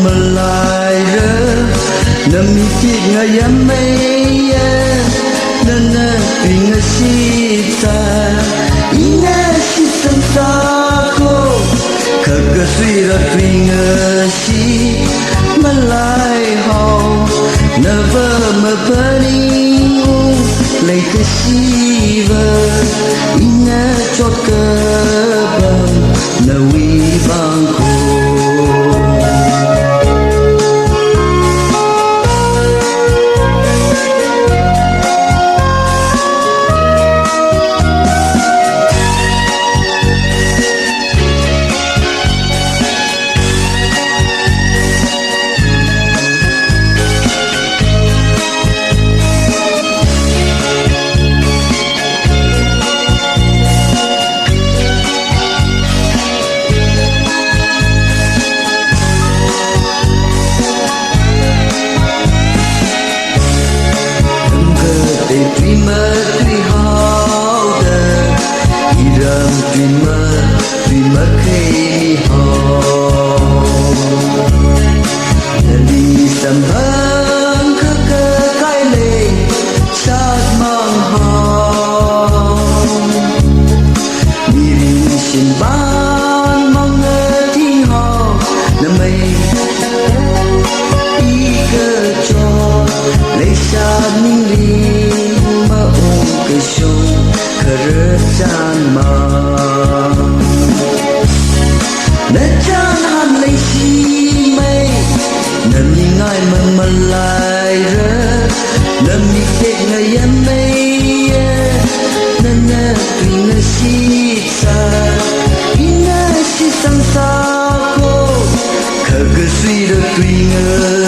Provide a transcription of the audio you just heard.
mừng lại rơ nằm mi chiếc ngày em mây nên vì ngày sita ina sitam sako khờ suy ra vì ngày si malai hao never me burning lấy cái siva ina chót cơ bằng na vi bang ko Dreamer khi ho đi tầm hơn khắc cơ cái lệ sát mang ho đi xin ban mong ngờ thiên ho nằm mây ý cơ cho lấy sát ninh đi mà ôm cây sông khờ rớt chan mà Nechan han lấy chi mây nằm đi ngay mà lại rơ nằm đi kẹt ngày em mây nên vì ngày si xa ina si sang xa cô khờ cơ suy được tùy ngờ